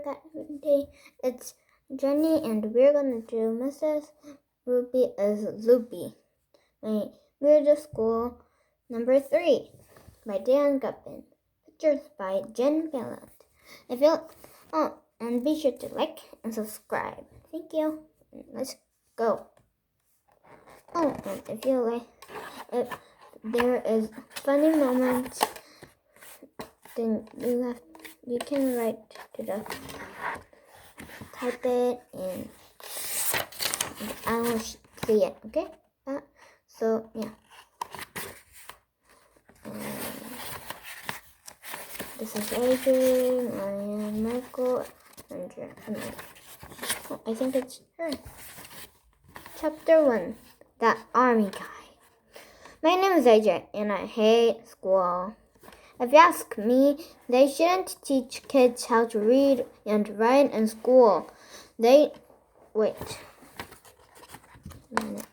Activity. It's Jenny, and we're gonna do Mrs. Roopy as Loopy. My Weird School number 3 by Dan Guppin. Pictures by Jen Gallant. And be sure to like and subscribe. Thank you. Let's go. And if there is funny moments, then you can write to type it and I will see it. Okay. So yeah. This is Adrian. I am Michael. I think it's her. Chapter 1. The Army Guy. My name is AJ, and I hate school. If you ask me, they shouldn't teach kids how to read and write in school. Wait a minute.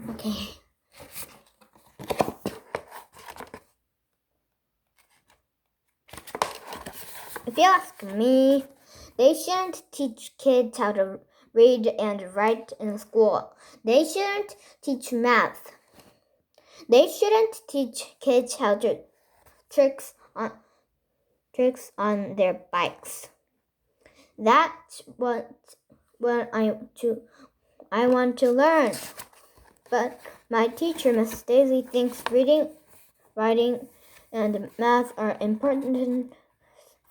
Okay. If you ask me, they shouldn't teach kids how to read and write in school. They shouldn't teach math. They shouldn't teach kids how to tricks on their bikes. That's what I want to learn. But my teacher, Miss Daisy, thinks reading, writing, and math are important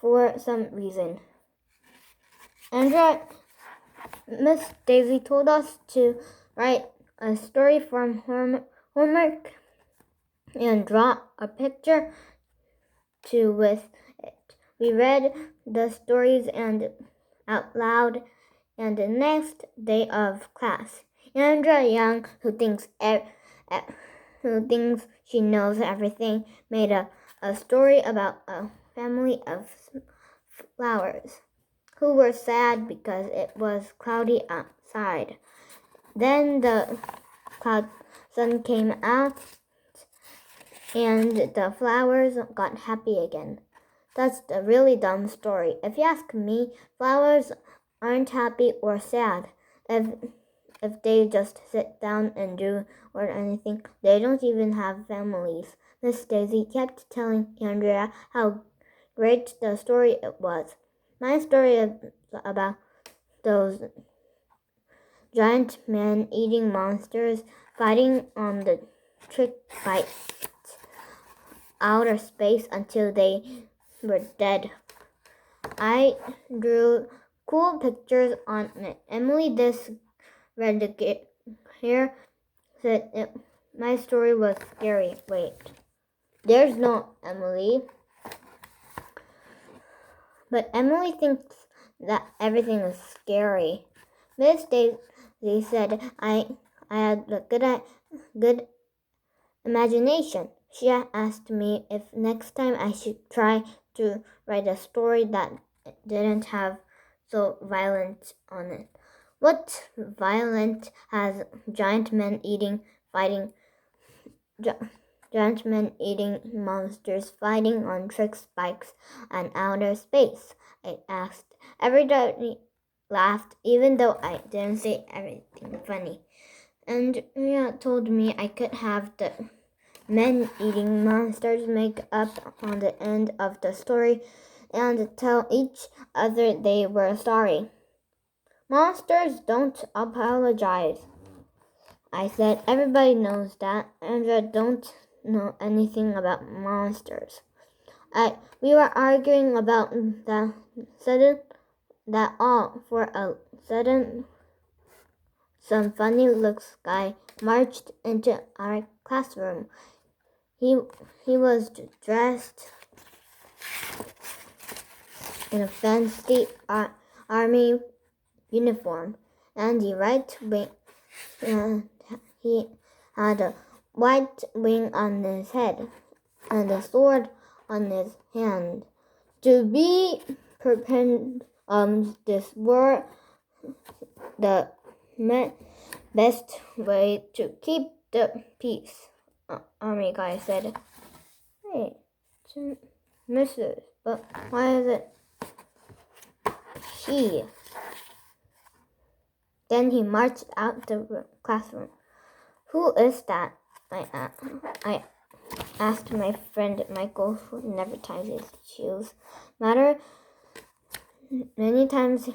for some reason. Miss Daisy told us to write a story from homework and draw a picture with it. We read the stories out loud, and the next day of class, Andrea Young, who thinks she knows everything, made a story about a family of flowers who were sad because it was cloudy outside. Then the sun came out and the flowers got happy again. That's a really dumb story. If you ask me, flowers aren't happy or sad. If they just sit down and do or anything, they don't even have families. Miss Daisy kept telling Andrea how great the story it was. My story is about those giant man-eating monsters fighting on the trick fight outer space until they were dead. I drew cool pictures on it. Emily, this red hair, said my story was scary. Wait, there's no Emily. But Emily thinks that everything is scary. Miss Daisy said I had a good imagination. She asked me if next time I should try to write a story that didn't have so violent on it. What violent has giant men eating monsters fighting on trick spikes and outer space? I asked. Everybody laughed, even though I didn't say anything funny. And told me I could have the men-eating monsters make up on the end of the story and tell each other they were sorry. Monsters don't apologize, I said. Everybody knows that. Andrea don't know anything about monsters. We were arguing about for a sudden some funny looks guy marched into our classroom. He was dressed in a fancy army uniform, and he had a white wing on his head and a sword on his hand. To be prepared, this were the best way to keep the peace. Army guy said. Hey, it's Mrs. But why is it he? Then he marched out the classroom. Who is that? I asked my friend Michael, who never ties his shoes. Many times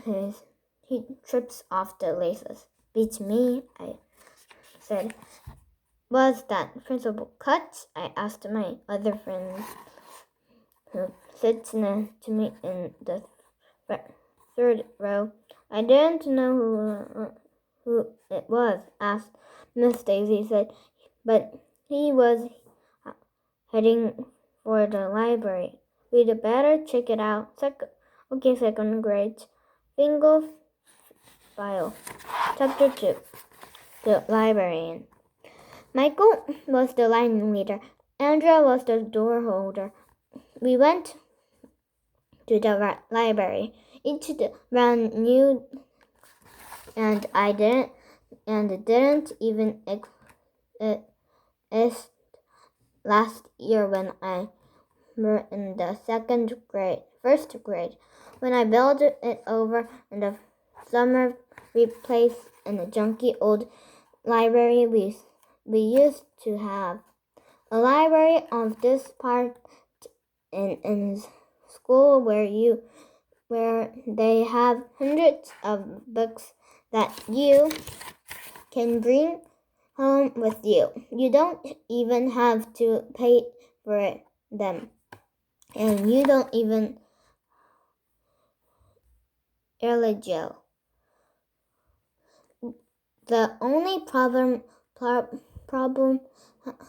he trips off the laces. Beats me, I said. Was that Principal Cut? I asked my other friend who sits next to me in the third row. I didn't know who it was, asked Miss Daisy said, but he was heading for the library. We'd better check it out. Okay, second grade. Bingo file. Chapter 2. The Librarian. Michael was the line leader. Andrea was the door holder. We went to the library. Each ran new, and I didn't even last year when I were in the first grade, when I built it over in the summer replaced in a junky old library we used to have. A library of this part in school where they have hundreds of books that you can bring home with you. You don't even have to pay for them. And you don't even eligible. The only problem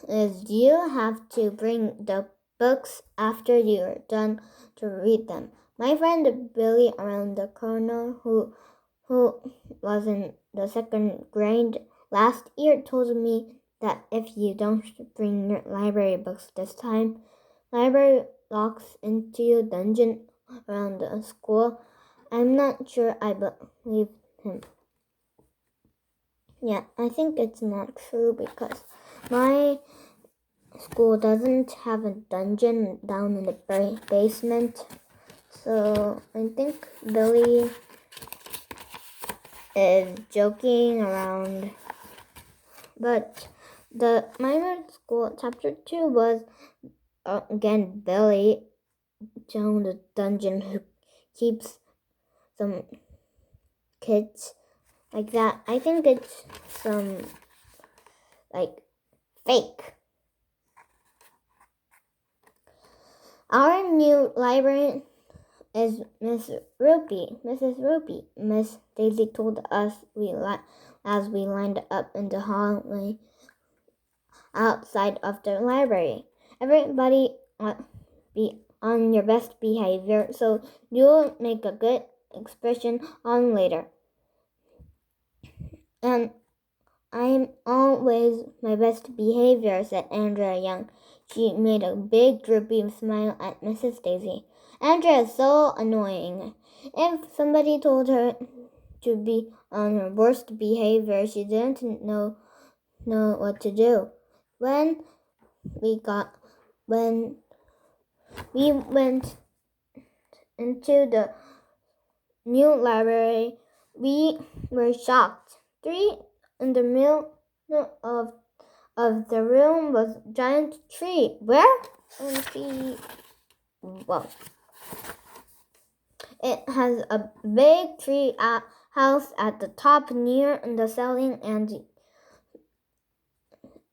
is you have to bring the books after you're done to read them. My friend Billy around the corner, who was in the second grade last year, told me that if you don't bring your library books this time, library locks into your dungeon around the school. I'm not sure I believe him. Yeah, I think it's not true because my school doesn't have a dungeon down in the basement. So I think Billy is joking around. But the minor school chapter 2 was again Billy down the dungeon who keeps some kids like that. I think it's some fake. Our new librarian is Mrs. Roopy. Miss Daisy told us as we lined up in the hallway outside of the library. Everybody be on your best behavior so you'll make a good expression on later. And I'm always my best behavior, said Andrea Young. She made a big droopy smile at Mrs. Daisy. Andrea is so annoying. If somebody told her to be on her worst behavior, she didn't know what to do. When we went into the new library, we were shocked. In the middle of the room was a giant tree. Where? Well, it has a big tree house at the top near the ceiling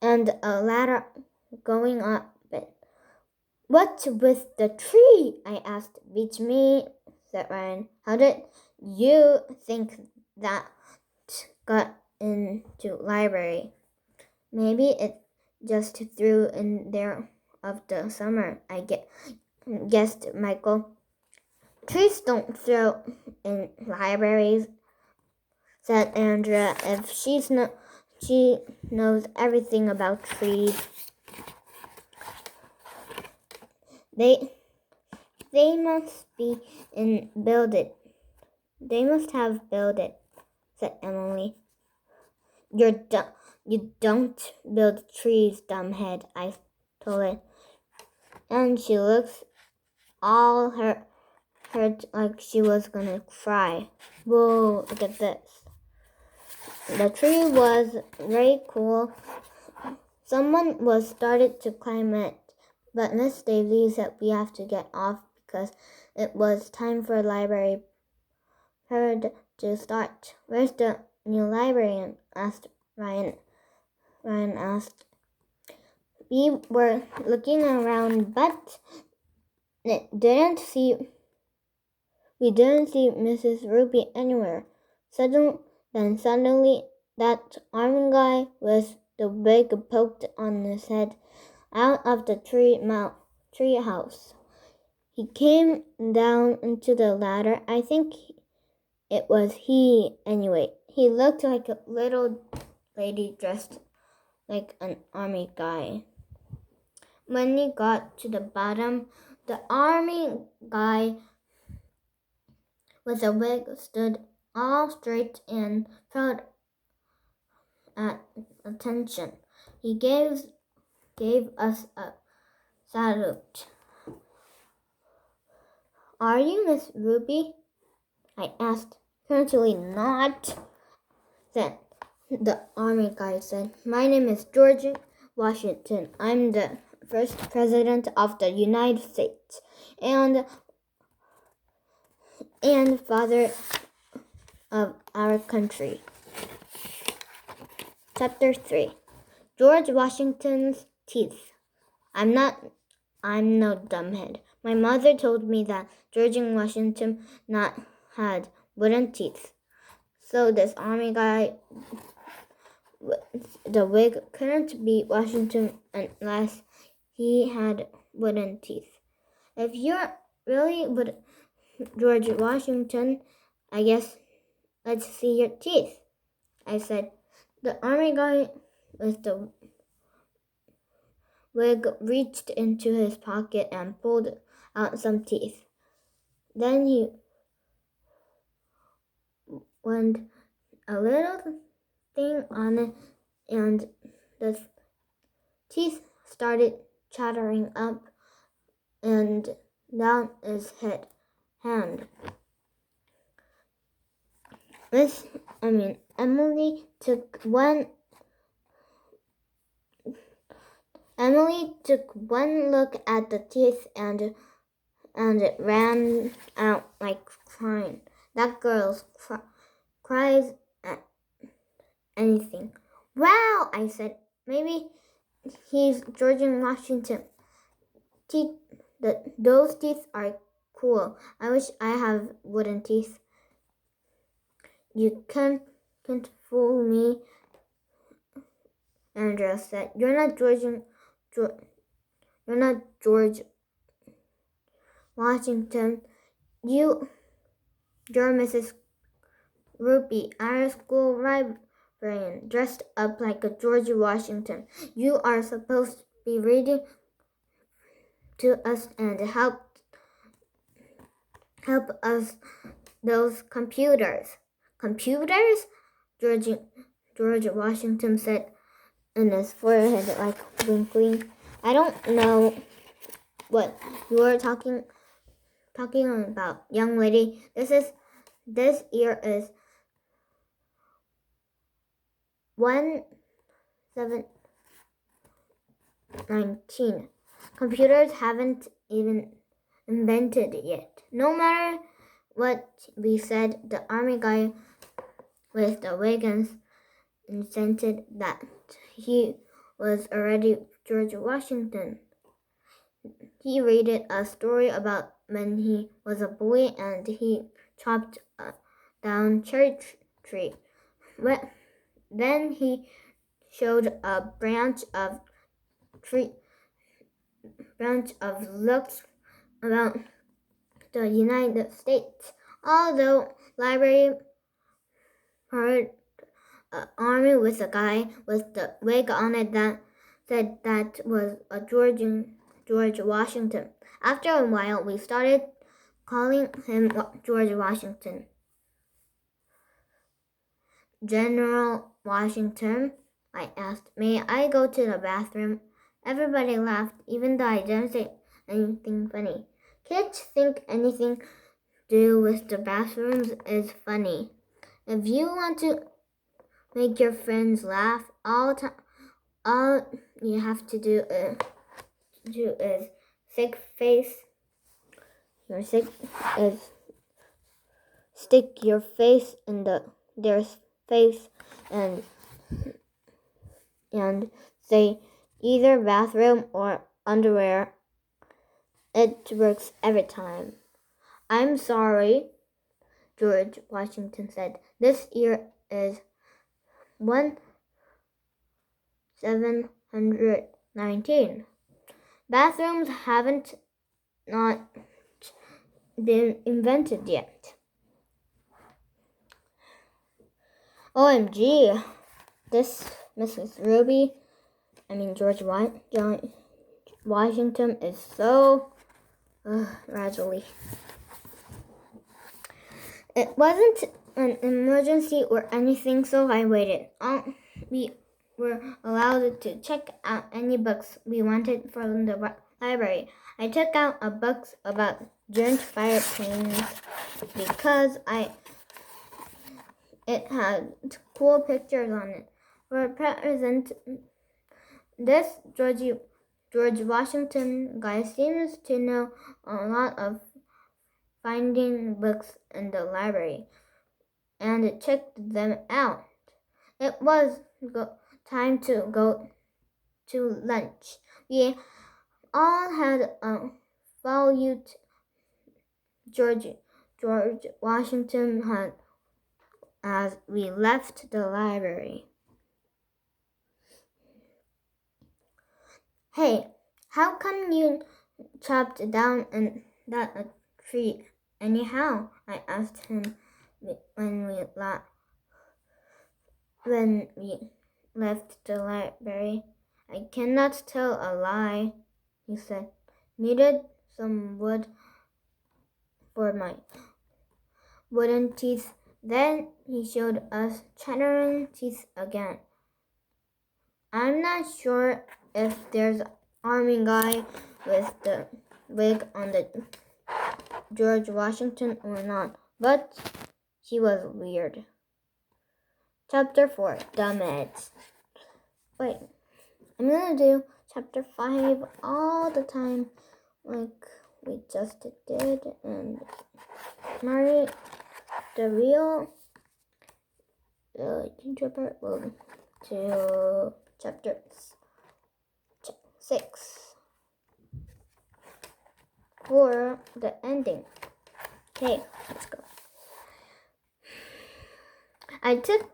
and a ladder going up it. What's with the tree? I asked. Beats me, said Ryan. How did you think that got into library? Maybe it just threw in there of the summer, I guessed Michael. Trees don't throw in libraries, said Andrea. If she knows everything about trees. They must have built it, said Emily. You don't build trees, dumbhead, I told it. And she looks all hurt like she was gonna cry. Whoa, look at this. The tree was very cool. Someone was started to climb it, but Miss Daisy said we have to get off because it was time for library period to start. Where's the new librarian? Asked Ryan. Ryan asked. We were looking around, but we didn't see Mrs. Roopy anywhere. Suddenly, that army guy with the wig poked on his head out of the tree house. He came down into the ladder. I think it was he anyway. He looked like a little lady dressed like an army guy. When he got to the bottom, the army guy with a wig stood all straight and proud at attention. He gave us a salute. Are you Miss Ruby? I asked. Certainly not, said the army guy said. My name is George Washington. I'm the first president of the United States and father of our country. Chapter 3. George Washington's teeth. I'm no dumbhead. My mother told me that George Washington not had wooden teeth. So this army guy with the wig couldn't be Washington unless he had wooden teeth. If you're really George Washington, I guess let's see your teeth, I said. The army guy with the wig reached into his pocket and pulled out some teeth. Then he went a little thing on it, and the teeth started chattering up and down his hand. Emily took one look at the teeth and ran out like crying. That girl cries at anything. Wow, I said. Maybe he's George Washington. Those teeth are cool. I wish I have wooden teeth. You can't fool me, Andrea said. You're not George Washington. You're Mrs. Roopy, our school librarian, dressed up like a George Washington. You are supposed to be reading to us and help us those computers. Computers? George Washington said in his forehead like twinkling. I don't know what you are talking about, young lady. This year is 1719. Computers haven't even invented yet. No matter what we said, the army guy with the wagons insisted that he was already George Washington. He read a story about when he was a boy and he chopped down cherry tree. Then he showed a branch of looks about the United States. Although library heard an army with a guy with the wig on it that said that was a George Washington. After a while, we started calling him George Washington. General Washington, I asked. May I go to the bathroom? Everybody laughed, even though I didn't say anything funny. Kids think anything to do with the bathrooms is funny. If you want to make your friends laugh all you have to do is sick face. Your sick is stick your face in their face and say either bathroom or underwear. It works every time. I'm sorry, George Washington said. This year is 1719. Bathrooms haven't not been invented yet. OMG, this Mrs. Ruby, George Washington is so gradually. It wasn't an emergency or anything, so I waited. We were allowed to check out any books we wanted from the library. I took out a book about giant fire planes because it had cool pictures on it. For a present, this George Washington guy seems to know a lot of finding books in the library, and checked them out. It was time to go to lunch. We all had a valued George Washington had as we left the library. Hey, how come you chopped down that tree anyhow? I asked him when we left the library. I cannot tell a lie, he said. Needed some wood for my wooden teeth. Then he showed us chattering teeth again. I'm not sure if there's an army guy with the wig on the George Washington or not, but he was weird. Chapter 4, The Meds. Wait, I'm gonna do chapter 5 all the time like we just did, and Mary, the real gingerbread will to chapter 6 for the ending. Okay, let's go. I took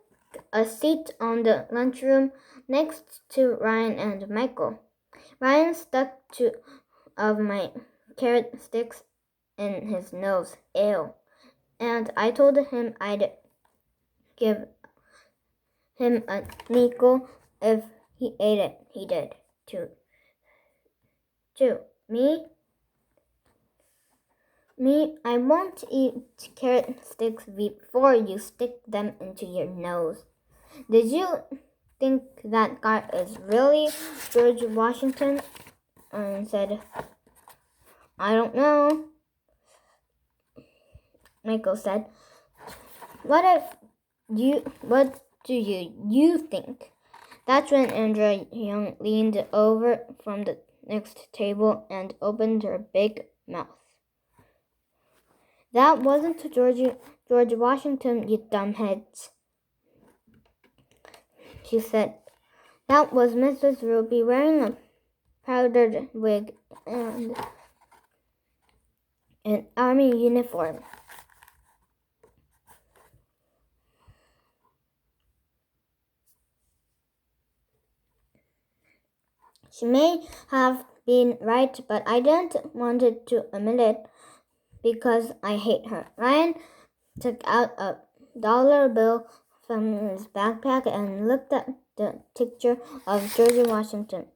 a seat on the lunchroom next to Ryan and Michael. Ryan stuck two of my carrot sticks in his nose. Ew. And I told him I'd give him a nickel if he ate it. He did, too. Me, I won't eat carrot sticks before you stick them into your nose. Did you think that guy is really George Washington? And said, I don't know. Michael said, what do you think? That's when Andrea Young leaned over from the next table and opened her big mouth. That wasn't George Washington, you dumbheads, she said. That was Mrs. Roopy wearing a powdered wig and an army uniform. She may have been right, but I didn't want to admit it because I hate her. Ryan took out a dollar bill from his backpack and looked at the picture of George Washington.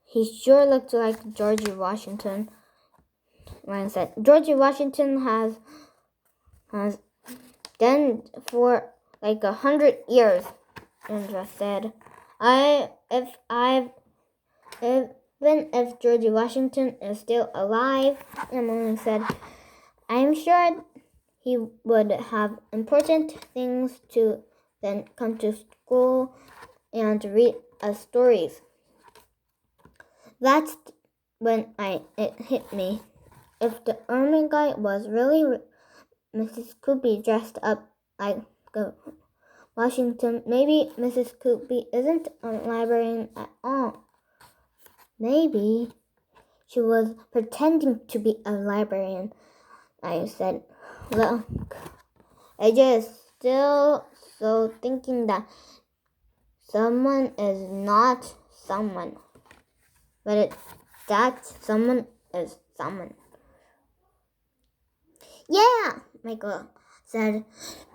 He sure looked like George Washington, Ryan said. George Washington has done for like 100 years. Andra said. Even if George Washington is still alive, Emily said, I'm sure he would have important things to then come to school and read us stories. That's when it hit me. If the army guy was really Mrs. Coopy dressed up like Washington, maybe Mrs. Coopy isn't a librarian at all. Maybe she was pretending to be a librarian, I said. Look, I just still so thinking that someone is not someone, but that someone is someone. Yeah, Michael said.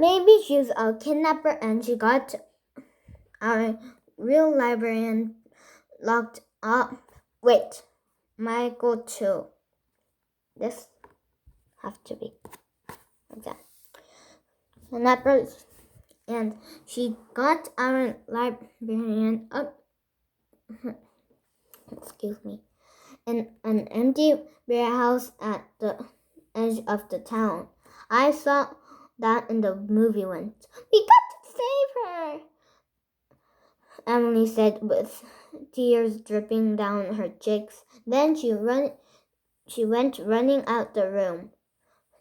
Maybe she's a kidnapper and she got our real librarian locked up. Wait, Michael too. This have to be like that. Kidnappers, and she got our librarian up. Excuse me. In an empty warehouse at the edge of the town. I saw that in the movie once. We got to save her, Emily said with tears dripping down her cheeks. Then she went running out the room.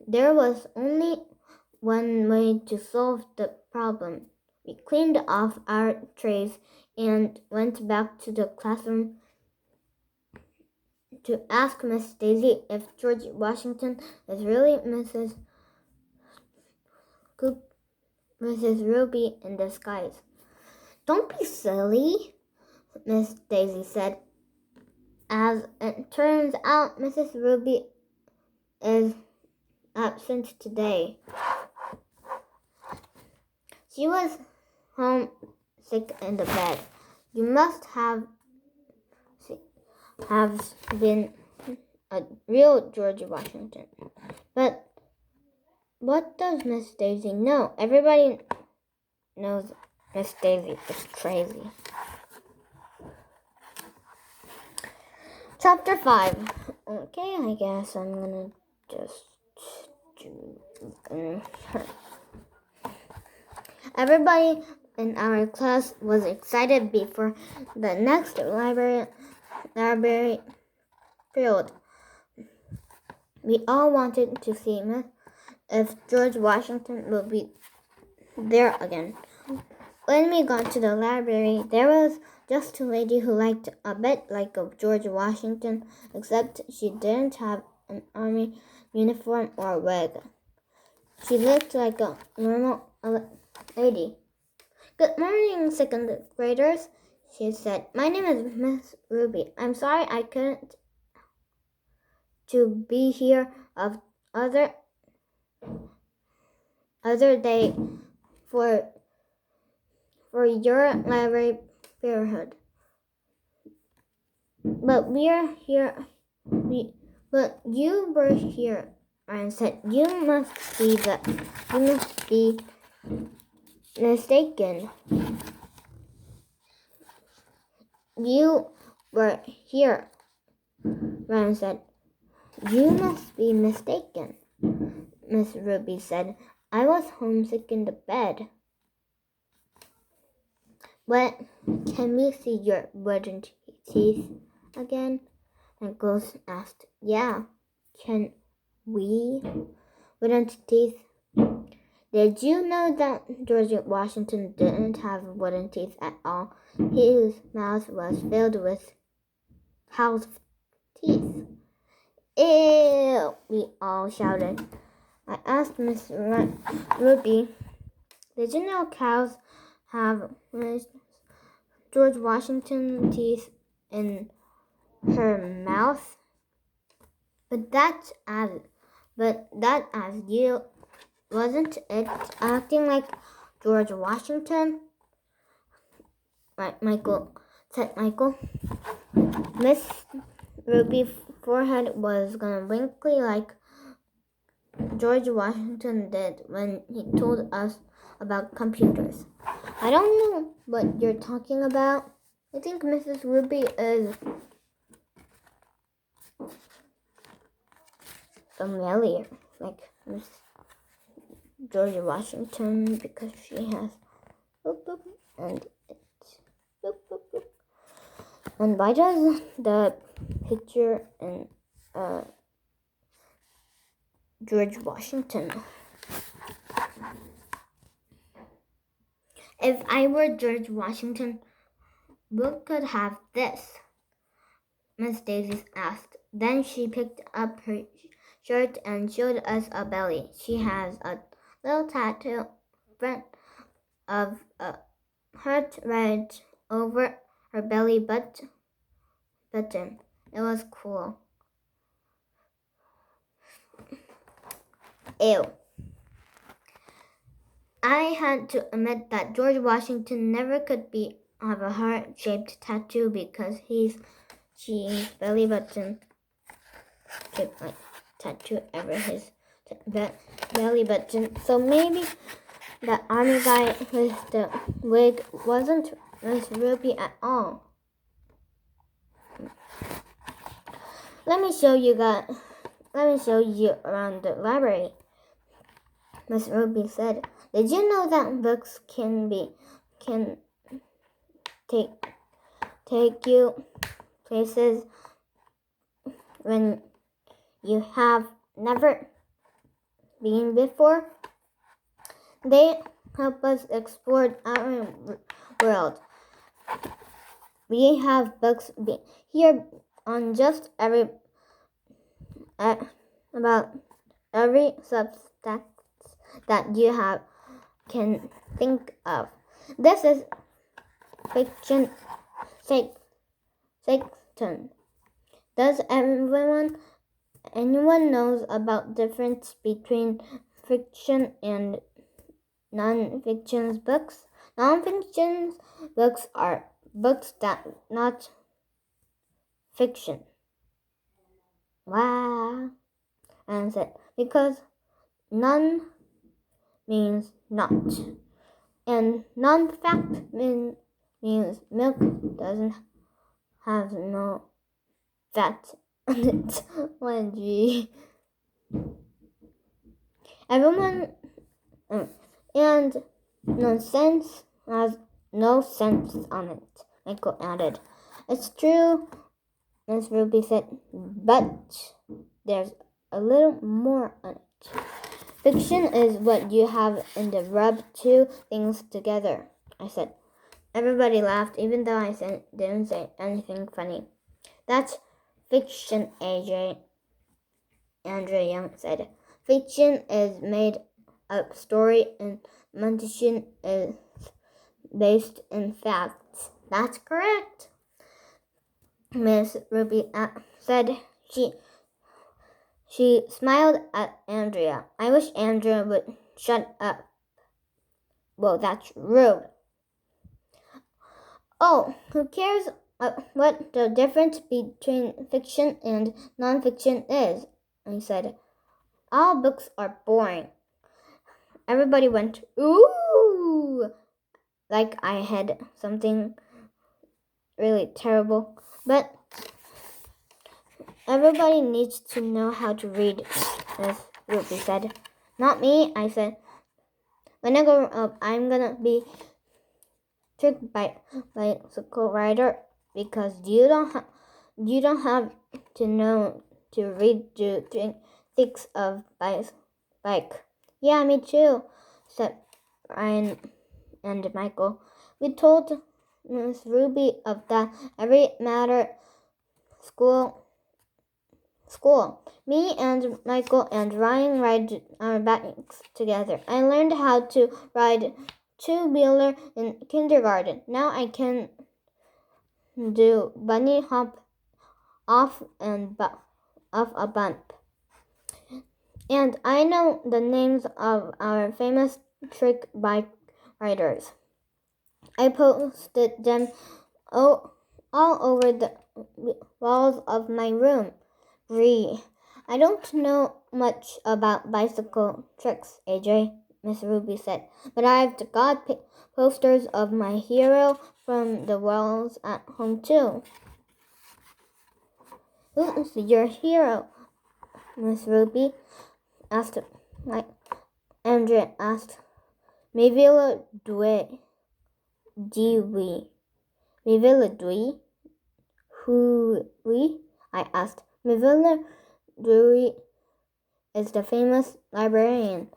There was only one way to solve the problem. We cleaned off our trays and went back to the classroom to ask Miss Daisy if George Washington is really Mrs. Roopy in disguise. Don't be silly, Miss Daisy said. As it turns out, Mrs. Roopy is absent today. She was home sick in the bed. You must have been a real George Washington. But what does Miss Daisy know? Everybody knows Miss Daisy is crazy. Chapter 5. Okay, I guess I'm gonna just do Everybody in our class was excited before the next library period. We all wanted to see if George Washington would be there again. When we got to the library, there was just a lady who looked a bit like a George Washington, except she didn't have an army uniform or wig. She looked like a normal lady. Good morning, second graders, she said. My name is Miss Ruby. I'm sorry I couldn't to be here of other day for your library period. But but you were here, and said you must be mistaken. You were here, Ryan said. You must be mistaken, Miss Ruby said. I was homesick in the bed. What? Can we see your wooden teeth again? Nicholas asked. Yeah, can we? Wooden teeth? Did you know that George Washington didn't have wooden teeth at all? His mouth was filled with cow's teeth. Ew! We all shouted. I asked Miss Ruby, did you know cows have George Washington teeth in her mouth? But that as you wasn't it acting like George Washington? Right, Michael said Michael. Miss Ruby's forehead was gonna wrinkly like George Washington did when he told us about computers. I don't know what you're talking about. I think Mrs. Roopy is familiar, like Miss George Washington, because she has boop, boop, and it's boop, boop, boop. And why does the picture in George Washington? If I were George Washington, who could have this? Miss Daisy asked. Then she picked up her shirt and showed us a belly. She has a little tattoo front of a heart right over her belly button. It was cool. Ew. I had to admit that George Washington never could have a heart-shaped tattoo because she's belly button shaped like tattoo over his belly button. So maybe the army guy with the wig wasn't Miss Roopy at all. Let me show you around the library, Miss Roopy said. Did you know that books can take you places when you have never been before? They help us explore our world. We have books here on just about every subject that you can think of. This is fiction section. Does anyone knows about difference between fiction and non-fiction books? Non-fiction books are books that not fiction. Wow. And said, because none means not. And non-fact means milk doesn't have no fat on it. OMG. Everyone and nonsense has no sense on it, Michael added. It's true, Miss Ruby said, but there's a little more on it. Fiction is what you have in the rub two things together, I said. Everybody laughed, even though I didn't say anything funny. That's fiction, AJ, Andrea Young said. Fiction is made up story and non-fiction is based in facts. That's correct, Miss Ruby said. She smiled at Andrea. I wish Andrea would shut up. Well, that's rude. Oh, who cares what the difference between fiction and non-fiction is? I said. All books are boring. Everybody went, ooh, like I had something really terrible. But everybody needs to know how to read, Miss Roopy said. Not me, I said. When I grow up, I'm gonna be tricked by bicycle rider because you don't have to know to read to tricks of bike. Yeah, me too, said Ryan and Michael. We told Miss Ruby of that every matter school. Me and Michael and Ryan ride our bikes together. I learned how to ride two-wheeler in kindergarten. Now I can do bunny hop off a bump. And I know the names of our famous trick bike riders. I posted them all over the walls of my room. I don't know much about bicycle tricks, AJ, Miss Ruby said. But I've got posters of my hero from the walls at home too. Who's your hero? Miss Ruby asked. Andrea asked. Mivila Dewey. Mivila Dewey? Who we? I asked. Mivila Dewey is the famous librarian,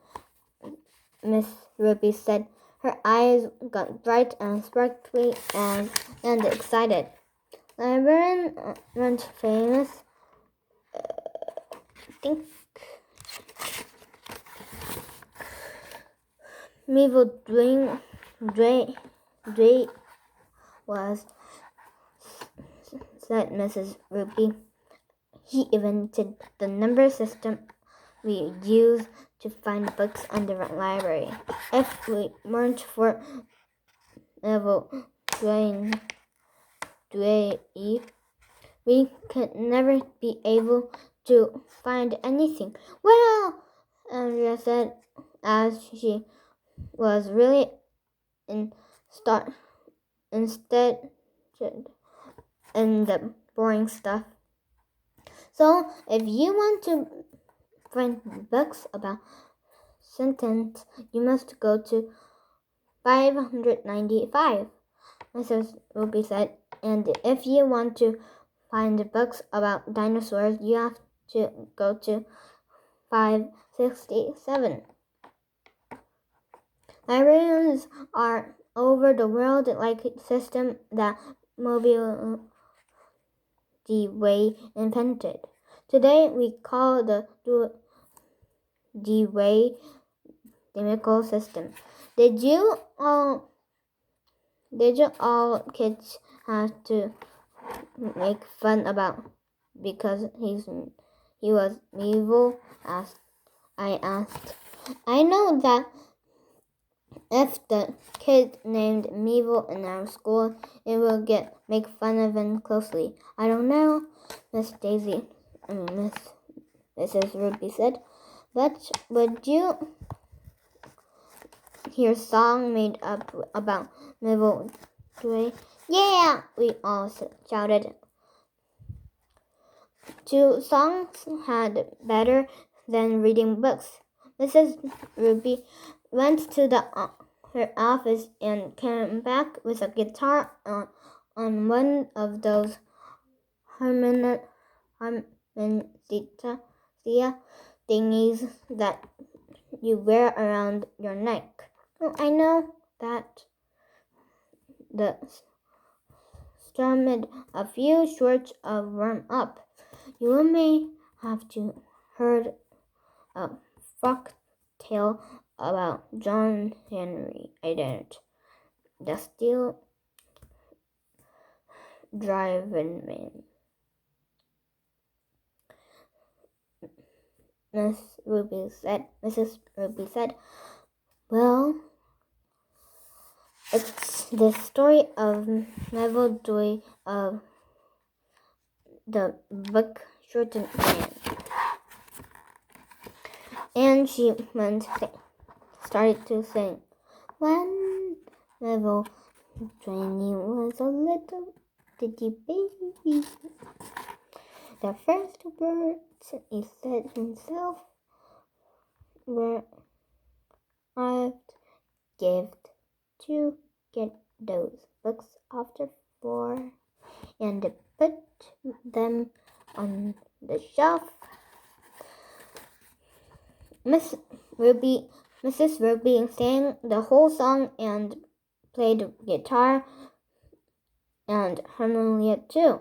Miss Ruby said. Her eyes got bright and sparkly and excited. Librarian weren't famous. Think Mabel Dwayne was, said Mrs. Roopy. He invented the number system we use to find books in the library. If we weren't for Mabel Dwayne, we could never be able to find anything. Well, Andrea said as she was really instead in the boring stuff. So, if you want to find books about sentence, you must go to 595, Mrs. Ruby said. And if you want to find books about dinosaurs, you have to go to 567. Librarians are over the world like a system that Mobile Dewey invented. Today we call the Dewey chemical system. Did you all kids have to make fun about because he was evil? I asked. I know that if the kid named Meeble in our school, it will make fun of him closely. I don't know, Mrs. Ruby said. But would you hear song made up about Meeble Dway? Yeah, we all shouted. 2 songs had better than reading books. Mrs. Ruby went to her office and came back with a guitar on one of those harmonica thingies that you wear around your neck. Oh, I know that. The strummed a few shorts of warm up. You may have to heard a folk tale about John Henry. I didn't. The steel driving man. Mrs. Ruby said, well, it's the story of Neville Joy of the book shortened man. And she started to sing. When Neville Joy was a little titty baby, the first words he said himself were, I've given to get those books off the floor and put them on the shelf. Mrs. Ruby sang the whole song and played guitar and harmonica too.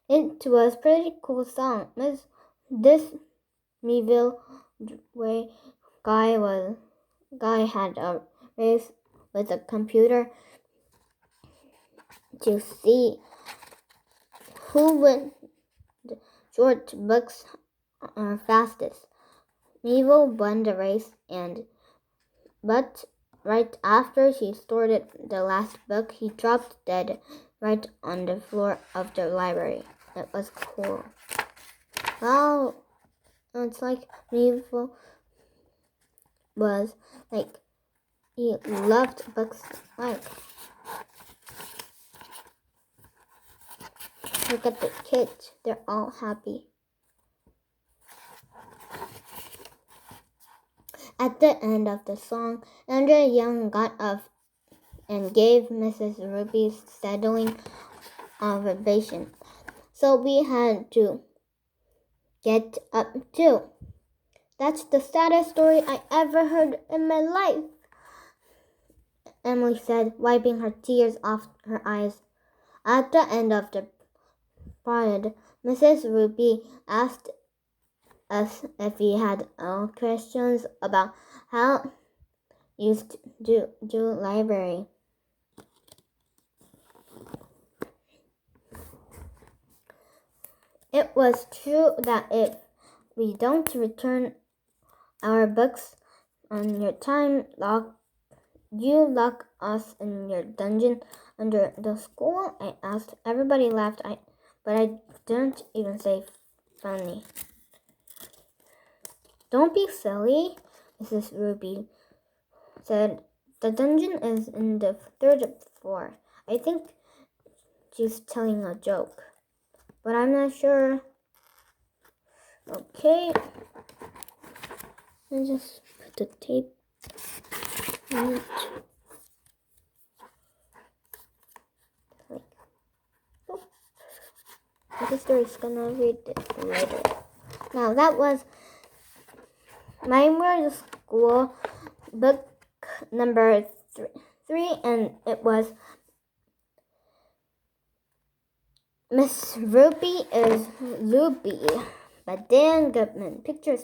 It was a pretty cool song. This Meeville way guy had a race with a computer to see who would short books are fastest. Meeville won the race, but right after he sorted the last book, he dropped dead right on the floor of the library. It was cool. Wow, it's like Meeville was like he loved books like. Look at the kids, they're all happy. At the end of the song, Andrea Young got up and gave Mrs. Roopy standing ovation. So we had to get up too. That's the saddest story I ever heard in my life, Emily said, wiping her tears off her eyes. At the end of the parade, Mrs. Roopy asked us if we had questions about how used to do library. It was true that if we don't return our books on your time, you lock us in your dungeon under the school? I asked. Everybody laughed, but I didn't even say funny. Don't be silly, Mrs. Roopy said. The dungeon is in the 3rd floor. I think she's telling a joke, but I'm not sure. Okay, I just put the tape on it. My sister is gonna read it later. Now that was My Word School book number 3, and it was Miss Roopy is Loopy by Dan Goodman. Pictures